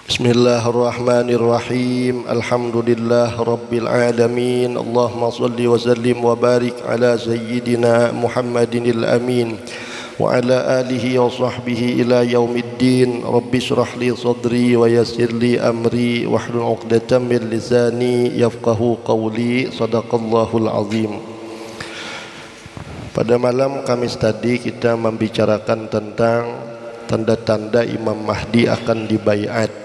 Bismillahirrahmanirrahim. Alhamdulillah rabbil alamin. Allahumma salli wa sallim wa barik ala sayyidina Muhammadinil amin wa ala alihi wa sahbihi ila yaumiddin. Rabbi shrah li sadri wa yassir li amri wahlul 'uqdatam min lisani yafqahu qawli. Shadaqallahul azim. Pada malam Kamis tadi kita membicarakan tentang tanda-tanda Imam Mahdi akan dibaiat.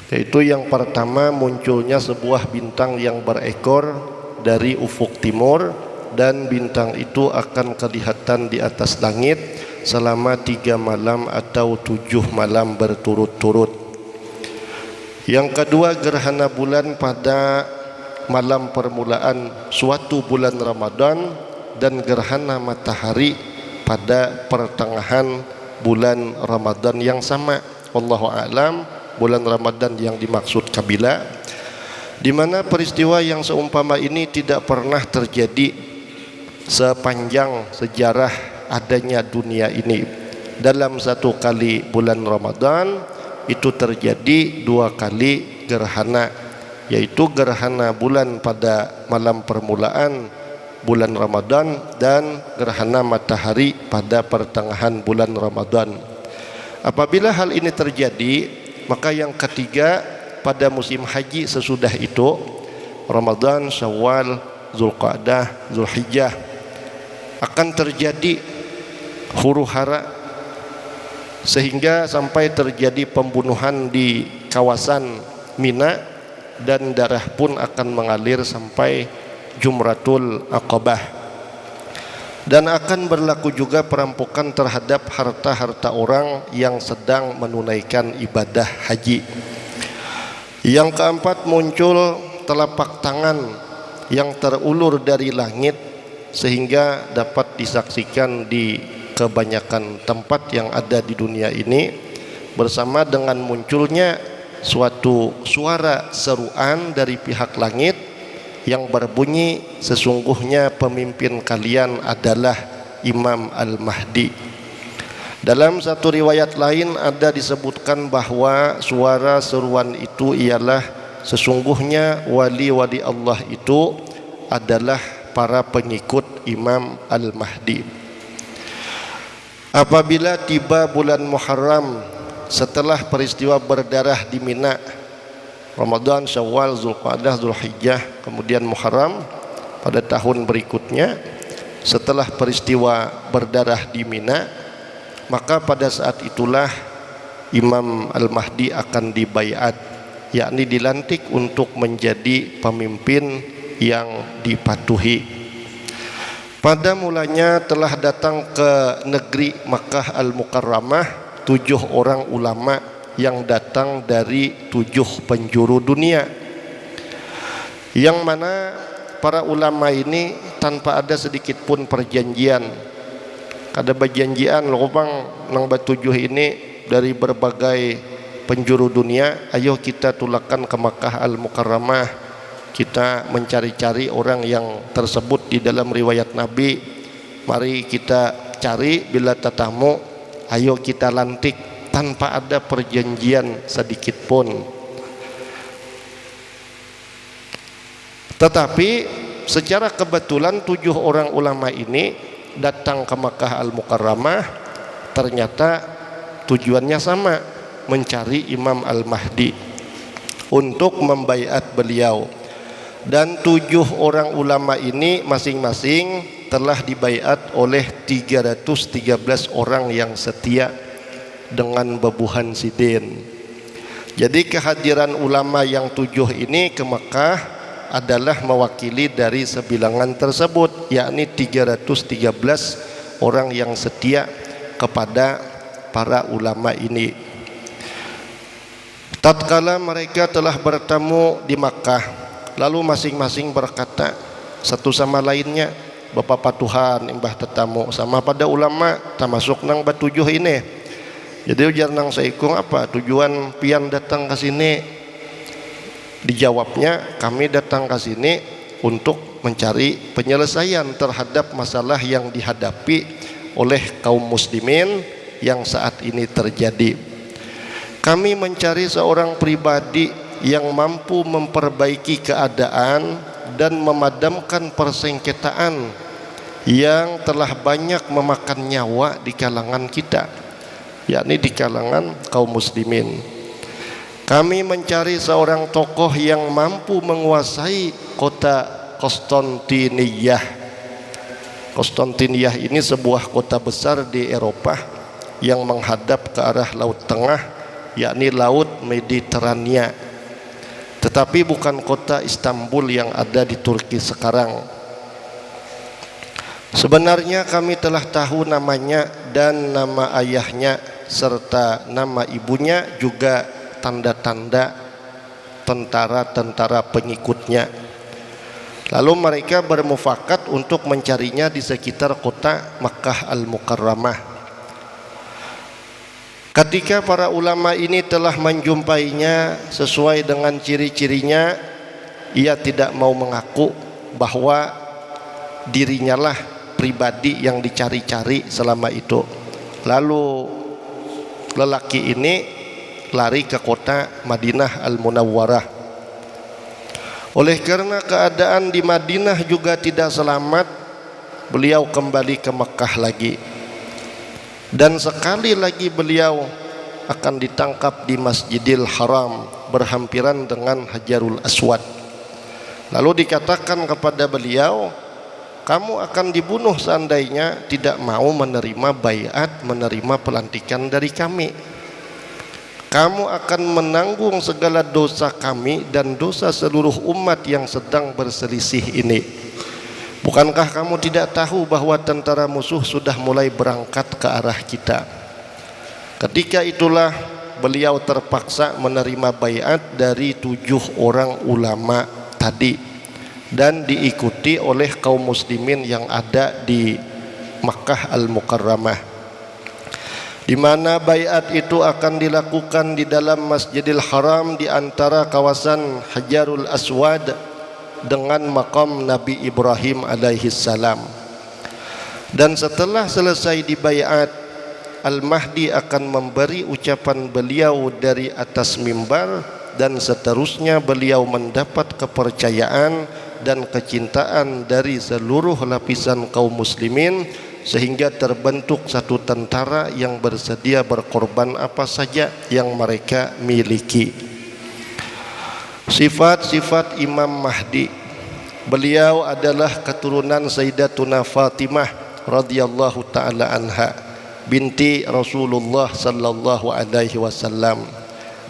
Yaitu yang pertama, munculnya sebuah bintang yang berekor dari ufuk timur, dan bintang itu akan kelihatan di atas langit selama 3 malam atau 7 malam berturut-turut. Yang kedua, gerhana bulan pada malam permulaan suatu bulan Ramadan, dan gerhana matahari pada pertengahan bulan Ramadan yang sama. Wallahu a'lam bulan Ramadan yang dimaksud kabila, di mana peristiwa yang seumpama ini tidak pernah terjadi sepanjang sejarah adanya dunia ini. Dalam satu kali bulan Ramadan itu terjadi 2 kali gerhana, yaitu gerhana bulan pada malam permulaan bulan Ramadan dan gerhana matahari pada pertengahan bulan Ramadan. Apabila hal ini terjadi, maka yang ketiga, pada musim haji sesudah itu, Ramadan, Syawal, Zulqa'dah, Zulhijjah, akan terjadi huru-hara sehingga sampai terjadi pembunuhan di kawasan Mina, dan darah pun akan mengalir sampai Jumratul Aqabah. Dan akan berlaku juga perampokan terhadap harta-harta orang yang sedang menunaikan ibadah haji. Yang keempat, muncul telapak tangan yang terulur dari langit sehingga dapat disaksikan di kebanyakan tempat yang ada di dunia ini, bersama dengan munculnya suatu suara seruan dari pihak langit yang berbunyi, sesungguhnya pemimpin kalian adalah Imam Al-Mahdi. Dalam satu riwayat lain ada disebutkan bahwa suara seruan itu ialah, sesungguhnya wali-wali Allah itu adalah para pengikut Imam Al-Mahdi. Apabila tiba bulan Muharram setelah peristiwa berdarah di Mina, Ramadan, Syawal, Zulqa'dah, Zulhijjah, kemudian Muharram pada tahun berikutnya setelah peristiwa berdarah di Mina, maka pada saat itulah Imam Al-Mahdi akan dibaiat, yakni dilantik untuk menjadi pemimpin yang dipatuhi. Pada mulanya telah datang ke negeri Makkah Al-Mukarramah 7 orang ulama yang datang dari 7 penjuru dunia, yang mana para ulama ini tanpa ada sedikit pun perjanjian. Kada perjanjian lobang nang batujuh ini dari berbagai penjuru dunia, ayo kita tulakan ke Makkah Al-Mukarramah, kita mencari-cari orang yang tersebut di dalam riwayat Nabi. Mari kita cari, bila tetamu ayo kita lantik, tanpa ada perjanjian sedikit pun. Tetapi secara kebetulan 7 orang ulama ini datang ke Makkah Al-Mukarramah, ternyata tujuannya sama, mencari Imam Al-Mahdi untuk membaiat beliau. Dan 7 orang ulama ini masing-masing telah dibaiat oleh 313 orang yang setia dengan bebuhan sidin. Jadi kehadiran ulama yang 7 ini ke Mekah adalah mewakili dari sebilangan tersebut, yakni 313 orang yang setia kepada para ulama ini. Tatkala mereka telah bertemu di Makkah, lalu masing-masing berkata satu sama lainnya, Bapak Patuhan imbah tetamu sama pada ulama termasuk nang batujuh ini. Jadi ujar nang saikung, apa tujuan pian datang ke sini? Dijawabnya, kami datang ke sini untuk mencari penyelesaian terhadap masalah yang dihadapi oleh kaum muslimin yang saat ini terjadi. Kami mencari seorang pribadi yang mampu memperbaiki keadaan dan memadamkan persengketaan yang telah banyak memakan nyawa di kalangan kita, yakni di kalangan kaum muslimin. Kami mencari seorang tokoh yang mampu menguasai kota Konstantiniyah. Konstantiniyah ini sebuah kota besar di Eropa yang menghadap ke arah Laut Tengah, yakni Laut Mediterania. Tetapi bukan kota Istanbul yang ada di Turki sekarang. Sebenarnya kami telah tahu namanya dan nama ayahnya serta nama ibunya, juga tanda-tanda tentara-tentara pengikutnya. Lalu mereka bermufakat untuk mencarinya di sekitar kota Makkah Al-Mukarramah. Ketika para ulama ini telah menjumpainya sesuai dengan ciri-cirinya, ia tidak mau mengaku bahwa dirinya lah pribadi yang dicari-cari selama itu. Lalu lelaki ini lari ke kota Madinah Al-Munawwarah. Oleh karena keadaan di Madinah juga tidak selamat, beliau kembali ke Mekah lagi. Dan sekali lagi beliau akan ditangkap di Masjidil Haram berhampiran dengan Hajarul Aswad. Lalu dikatakan kepada beliau, kamu akan dibunuh seandainya tidak mau menerima baiat, menerima pelantikan dari kami. Kamu akan menanggung segala dosa kami dan dosa seluruh umat yang sedang berselisih ini. Bukankah kamu tidak tahu bahwa tentara musuh sudah mulai berangkat ke arah kita? Ketika itulah beliau terpaksa menerima baiat dari 7 orang ulama tadi dan diikuti oleh kaum muslimin yang ada di Makkah Al-Mukarramah, di mana baiat itu akan dilakukan di dalam Masjidil Haram di antara kawasan Hajarul Aswad dengan makam Nabi Ibrahim alaihi salam. Dan setelah selesai dibaiat, Al-Mahdi akan memberi ucapan beliau dari atas mimbar, dan seterusnya beliau mendapat kepercayaan dan kecintaan dari seluruh lapisan kaum muslimin, sehingga terbentuk satu tentara yang bersedia berkorban apa saja yang mereka miliki. Sifat-sifat Imam Mahdi: beliau adalah keturunan Sayyidatuna Fatimah radhiyallahu taala anha, binti Rasulullah sallallahu alaihi wasallam.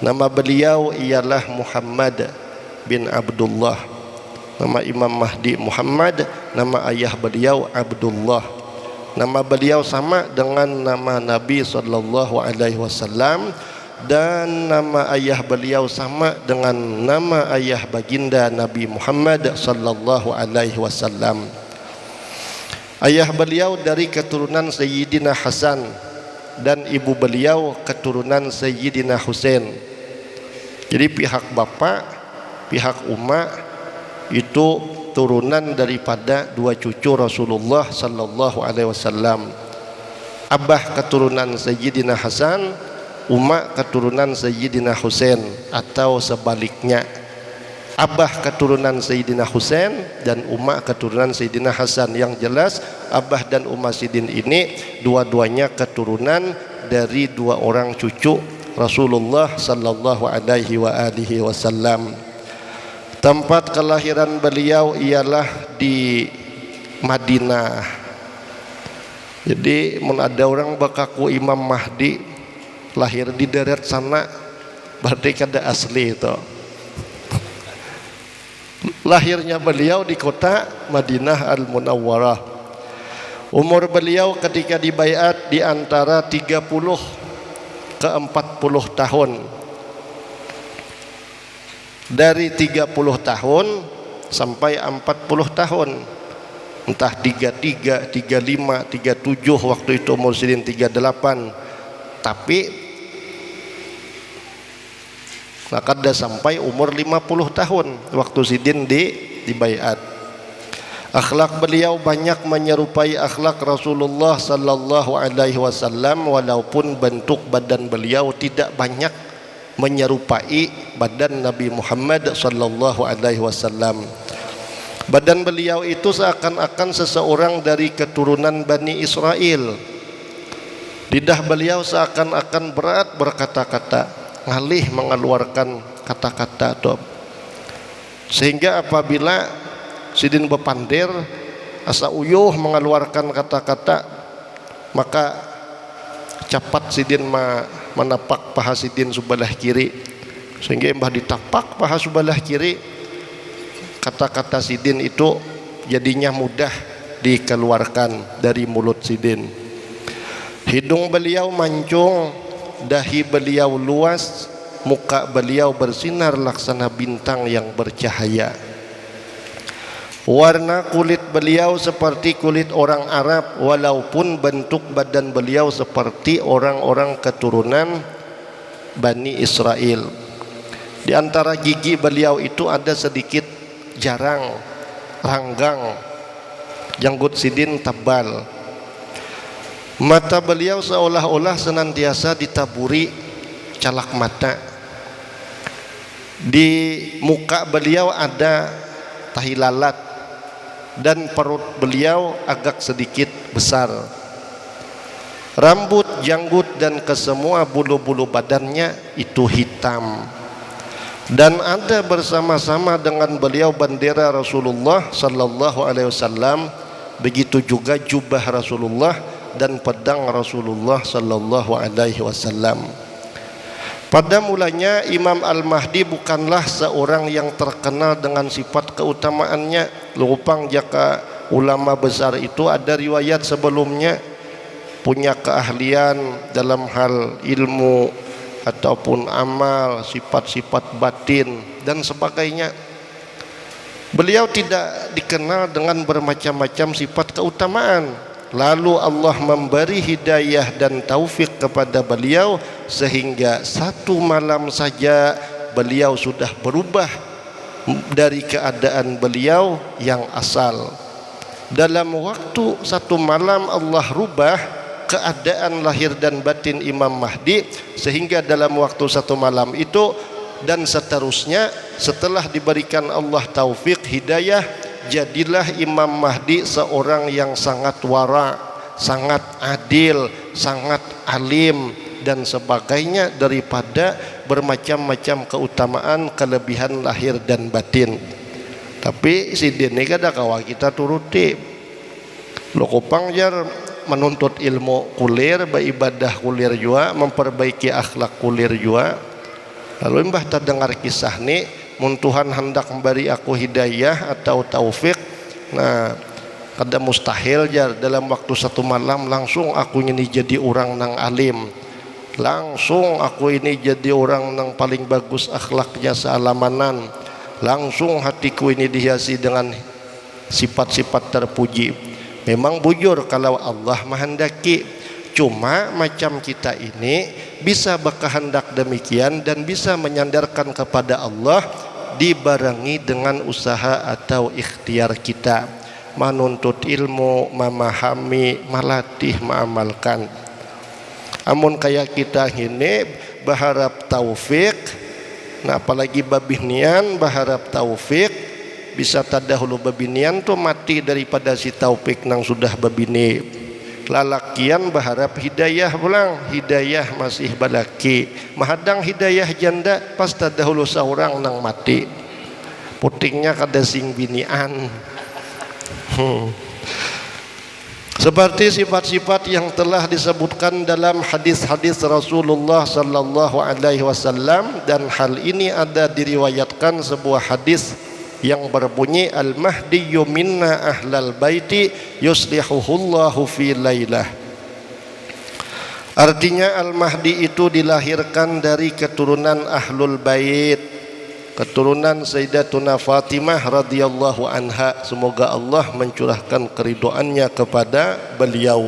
Nama beliau ialah Muhammad bin Abdullah. Nama Imam Mahdi Muhammad, nama ayah beliau Abdullah. Nama beliau sama dengan nama Nabi sallallahu alaihi wasallam, dan nama ayah beliau sama dengan nama ayah baginda Nabi Muhammad sallallahu alaihi wasallam. Ayah beliau dari keturunan Sayyidina Hasan dan ibu beliau keturunan Sayyidina Husain. Jadi pihak bapak, pihak Umma itu turunan daripada 2 cucu Rasulullah sallallahu alaihi wasallam. Abah keturunan Sayyidina Hasan, Umma keturunan Sayyidina Husain, atau sebaliknya, Abah keturunan Sayyidina Husain dan Umma keturunan Sayyidina Hasan. Yang jelas Abah dan Umma Sidin ini dua-duanya keturunan dari 2 orang cucu Rasulullah sallallahu alaihi wa alihi wasallam. Tempat kelahiran beliau ialah di Madinah. Jadi mun ada orang bakaku Imam Mahdi lahir di daerah sana, berarti kada asli itu. Lahirnya beliau di kota Madinah Al-Munawwarah. Umur beliau ketika dibaiat di antara 30 ke 40 tahun. Dari 30 tahun sampai 40 tahun. Entah 33, 35, 37, waktu itu umur Sidin 38. Tapi kada sampai umur 50 tahun waktu Sidin dibaiat. Akhlak beliau banyak menyerupai akhlak Rasulullah sallallahu alaihi wasallam, walaupun bentuk badan beliau tidak banyak menyerupai badan Nabi Muhammad sallallahu alaihi wasallam. Badan beliau itu seakan-akan seseorang dari keturunan Bani Israel. Lidah beliau seakan-akan berat berkata-kata, ngalih mengeluarkan kata-kata itu. Sehingga apabila sidin bepandir asa uyuh mengeluarkan kata-kata, maka cepat sidin menapak paha sidin sebelah kiri, sehingga mbah ditapak paha sebelah kiri, kata-kata sidin itu jadinya mudah dikeluarkan dari mulut sidin. Hidung beliau mancung, dahi beliau luas, muka beliau bersinar laksana bintang yang bercahaya. Warna kulit beliau seperti kulit orang Arab, walaupun bentuk badan beliau seperti orang-orang keturunan Bani Israel. Di antara gigi beliau itu ada sedikit jarang, ranggang, janggut sidin tebal. Mata beliau seolah-olah senantiasa ditaburi calak mata. Di muka beliau ada tahi lalat, dan perut beliau agak sedikit besar. Rambut, janggut dan kesemua bulu-bulu badannya itu hitam. Dan ada bersama-sama dengan beliau bendera Rasulullah sallallahu alaihi wasallam, begitu juga jubah Rasulullah dan pedang Rasulullah sallallahu alaihi wasallam. Pada mulanya Imam Al-Mahdi bukanlah seorang yang terkenal dengan sifat keutamaannya. Lupang jaka ulama besar itu ada riwayat sebelumnya punya keahlian dalam hal ilmu ataupun amal, sifat-sifat batin dan sebagainya. Beliau tidak dikenal dengan bermacam-macam sifat keutamaan. Lalu Allah memberi hidayah dan taufik kepada beliau sehingga satu malam saja beliau sudah berubah dari keadaan beliau yang asal. Dalam waktu satu malam Allah rubah keadaan lahir dan batin Imam Mahdi, sehingga dalam waktu satu malam itu dan seterusnya setelah diberikan Allah taufik hidayah, jadilah Imam Mahdi seorang yang sangat wara, sangat adil, sangat alim dan sebagainya daripada bermacam-macam keutamaan kelebihan lahir dan batin. Tapi sidin ini kada kawa kita turuti. Lokopang jar menuntut ilmu kulir, beribadah kulir juga, memperbaiki akhlak kulir juga. Lalu mbah terdengar kisah ni, mun Tuhan hendak memberi aku hidayah atau taufik, nah kada mustahil jar dalam waktu satu malam langsung aku ini jadi orang nang alim, langsung aku ini jadi orang nang paling bagus akhlaknya sealamanan, langsung hatiku ini dihiasi dengan sifat-sifat terpuji. Memang bujur kalau Allah menghendaki, cuma macam kita ini bisa berkehendak demikian dan bisa menyandarkan kepada Allah dibarengi dengan usaha atau ikhtiar kita menuntut ilmu, memahami, melatih, mengamalkan. Amun kayak kita ini berharap taufik, nah apalagi babinian berharap taufik, bisa tadahulu babinian tuh mati daripada si taufik nang sudah babini. Lalakian berharap hidayah pulang, hidayah masih balaki, mahadang hidayah janda pas tadahulu seorang nang mati, putingnya kada sing binian. Seperti sifat-sifat yang telah disebutkan dalam hadis-hadis Rasulullah sallallahu alaihi wasallam, dan hal ini ada diriwayatkan sebuah hadis yang berbunyi al-mahdiyyu minna ahlal baiti yuslihuhullahu fi lailah. Artinya al-mahdi itu dilahirkan dari keturunan ahlul bait, keturunan Sayyidatuna Fatimah radhiyallahu anha, semoga Allah mencurahkan keridhoannya kepada beliau,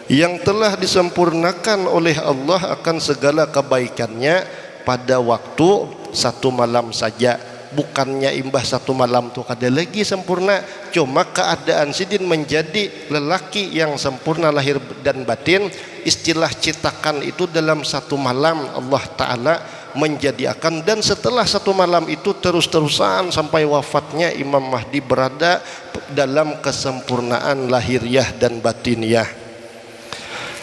yang telah disempurnakan oleh Allah akan segala kebaikannya pada waktu satu malam saja. Bukannya imbah satu malam tu kada lagi sempurna, cuma keadaan sidin menjadi lelaki yang sempurna lahir dan batin. Istilah citakan itu dalam satu malam Allah Ta'ala menjadikan, dan setelah 1 malam itu terus-terusan sampai wafatnya Imam Mahdi berada dalam kesempurnaan lahiriah dan batiniah.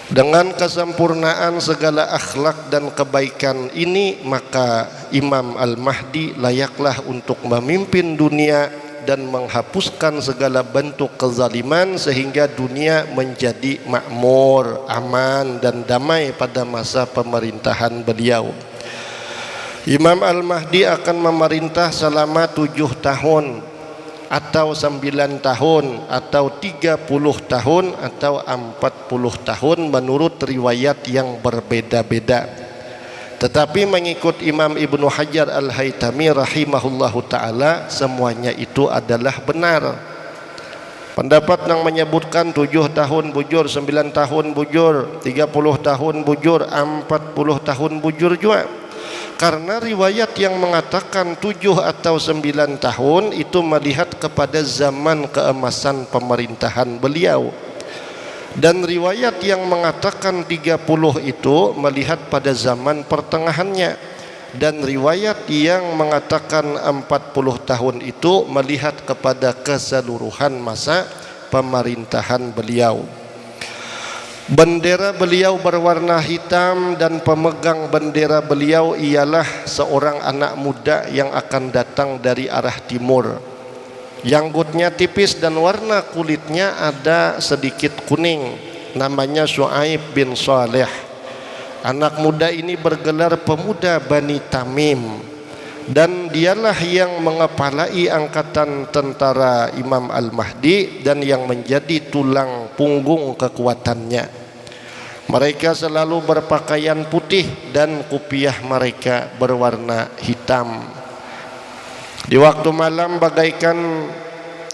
Dengan kesempurnaan segala akhlak dan kebaikan ini, maka Imam Al-Mahdi layaklah untuk memimpin dunia dan menghapuskan segala bentuk kezaliman sehingga dunia menjadi makmur, aman dan damai pada masa pemerintahan beliau. Imam Al-Mahdi akan memerintah selama 7 tahun atau 9 tahun atau 30 tahun atau 40 tahun menurut riwayat yang berbeda-beda. Tetapi mengikut Imam Ibnu Hajar Al-Haytami rahimahullahu ta'ala, semuanya itu adalah benar. Pendapat yang menyebutkan 7 tahun bujur, 9 tahun bujur, 30 tahun bujur, 40 tahun bujur juga. Karena riwayat yang mengatakan 7 atau 9 tahun itu melihat kepada zaman keemasan pemerintahan beliau, dan riwayat yang mengatakan 30 itu melihat pada zaman pertengahannya, dan riwayat yang mengatakan 40 tahun itu melihat kepada keseluruhan masa pemerintahan beliau. Bendera beliau berwarna hitam dan pemegang bendera beliau ialah seorang anak muda yang akan datang dari arah timur. Janggutnya tipis dan warna kulitnya ada sedikit kuning. Namanya Syuaib bin Saleh. Anak muda ini bergelar pemuda Bani Tamim, dan dialah yang mengepalai angkatan tentara Imam Al-Mahdi dan yang menjadi tulang punggung kekuatannya. Mereka selalu berpakaian putih dan kupiah mereka berwarna hitam. Di waktu malam bagaikan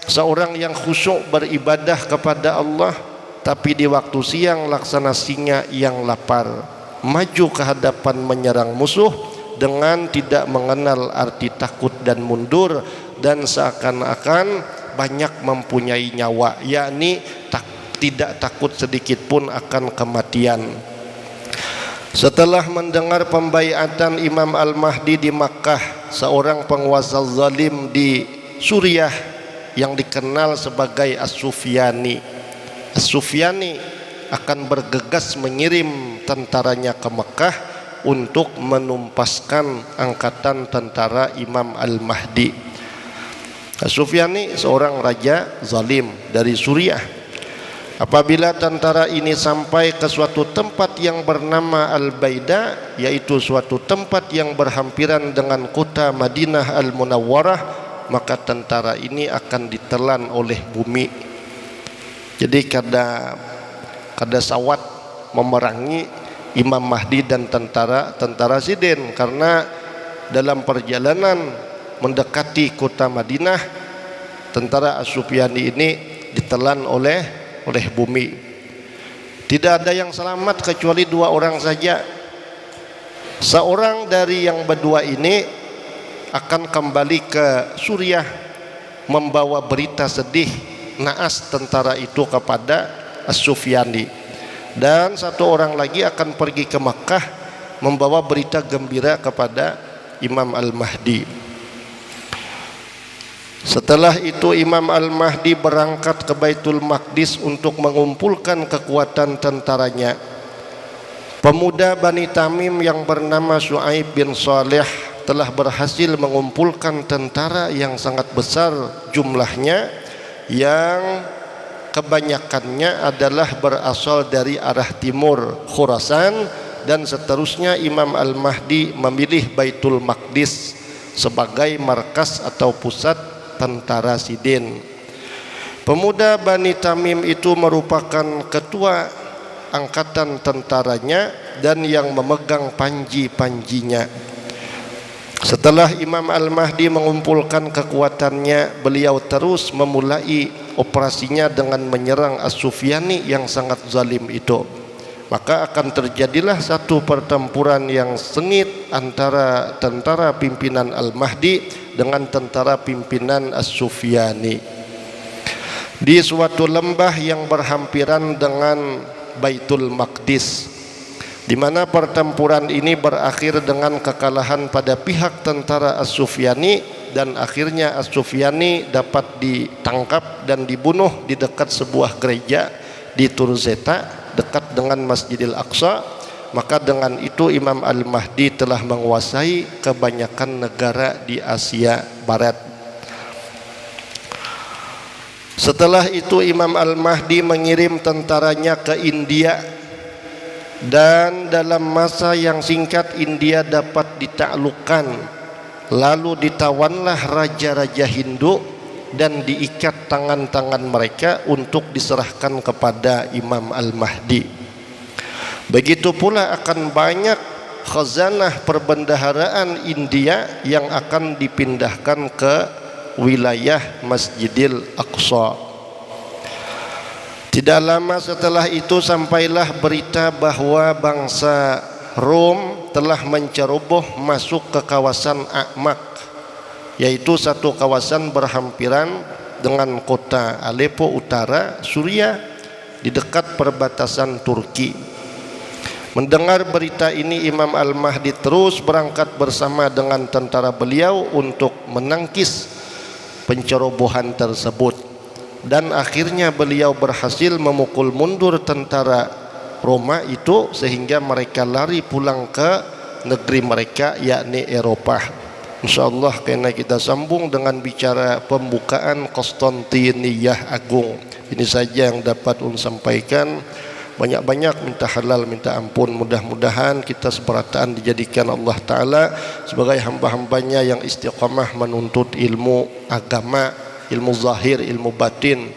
seorang yang khusyuk beribadah kepada Allah, tapi di waktu siang laksana singa yang lapar, maju ke hadapan menyerang musuh dengan tidak mengenal arti takut dan mundur, dan seakan-akan banyak mempunyai nyawa, yakni tidak takut sedikit pun akan kematian. Setelah mendengar pembaiatan Imam Al-Mahdi di Makkah, seorang penguasa zalim di Suriah yang dikenal sebagai As-Sufyani akan bergegas mengirim tentaranya ke Makkah untuk menumpaskan angkatan tentara Imam Al-Mahdi. As-Sufyani seorang raja zalim dari Suriah. Apabila tentara ini sampai ke suatu tempat yang bernama Al-Baida, yaitu suatu tempat yang berhampiran dengan kota Madinah Al-Munawwarah, maka tentara ini akan ditelan oleh bumi. Jadi kada sawat memerangi Imam Mahdi dan tentara Zidin, karena dalam perjalanan mendekati kota Madinah, tentara As-Sufyani ini ditelan oleh bumi. Tidak ada yang selamat kecuali 2 orang saja. Seorang dari yang berdua ini akan kembali ke Suriah membawa berita sedih naas tentara itu kepada As-Sufyani, dan 1 orang lagi akan pergi ke Makkah membawa berita gembira kepada Imam Al-Mahdi. Setelah itu Imam Al-Mahdi berangkat ke Baitul Maqdis untuk mengumpulkan kekuatan tentaranya. Pemuda Bani Tamim yang bernama Syuaib bin Saleh telah berhasil mengumpulkan tentara yang sangat besar jumlahnya, yang kebanyakannya adalah berasal dari arah timur Khurasan, dan seterusnya Imam Al-Mahdi memilih Baitul Maqdis sebagai markas atau pusat tentara Sidin. Pemuda Bani Tamim itu merupakan ketua angkatan tentaranya dan yang memegang panji-panjinya. Setelah Imam Al-Mahdi mengumpulkan kekuatannya, beliau terus memulai operasinya dengan menyerang As-Sufyani yang sangat zalim itu. Maka akan terjadilah satu pertempuran yang sengit antara tentara pimpinan Al-Mahdi dengan tentara pimpinan As-Sufyani di suatu lembah yang berhampiran dengan Baitul Maqdis. di mana pertempuran ini berakhir dengan kekalahan pada pihak tentara As-Sufyani, dan akhirnya As-Sufyani dapat ditangkap dan dibunuh di dekat sebuah gereja di Turzeta dekat dengan Masjidil Aqsa. Maka dengan itu Imam Al-Mahdi telah menguasai kebanyakan negara di Asia Barat. Setelah itu Imam Al-Mahdi mengirim tentaranya ke India, dan dalam masa yang singkat India dapat ditaklukkan. Lalu ditawanlah raja-raja Hindu dan diikat tangan-tangan mereka untuk diserahkan kepada Imam Al-Mahdi. Begitu pula akan banyak khazanah perbendaharaan India yang akan dipindahkan ke wilayah Masjidil Aqsa. Tidak lama setelah itu sampailah berita bahwa bangsa Rom telah menceroboh masuk ke kawasan A'maq, yaitu satu kawasan berhampiran dengan kota Aleppo Utara, Suriah, di dekat perbatasan Turki. Mendengar berita ini Imam Al-Mahdi terus berangkat bersama dengan tentara beliau untuk menangkis pencerobohan tersebut, dan akhirnya beliau berhasil memukul mundur tentara Roma itu sehingga mereka lari pulang ke negeri mereka, yakni Eropah. InsyaAllah karena kita sambung dengan bicara pembukaan Konstantiniyah Agung. Ini saja yang dapat sampaikan. Banyak-banyak minta halal, minta ampun. Mudah-mudahan kita seberataan dijadikan Allah Ta'ala sebagai hamba-hambanya yang istiqamah menuntut ilmu agama, ilmu zahir, ilmu batin.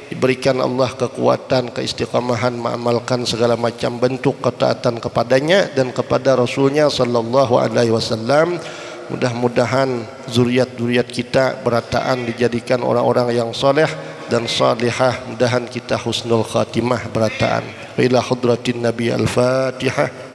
Diberikan Allah kekuatan, keistiqamahan mengamalkan segala macam bentuk ketaatan kepadanya dan kepada Rasulnya sallallahu alaihi wasallam. Mudah-mudahan zuriat-zuriat kita berataan dijadikan orang-orang yang soleh dan salihah. Mudahan kita husnul khatimah berataan. Ila hadratin Nabi Al-Fatihah.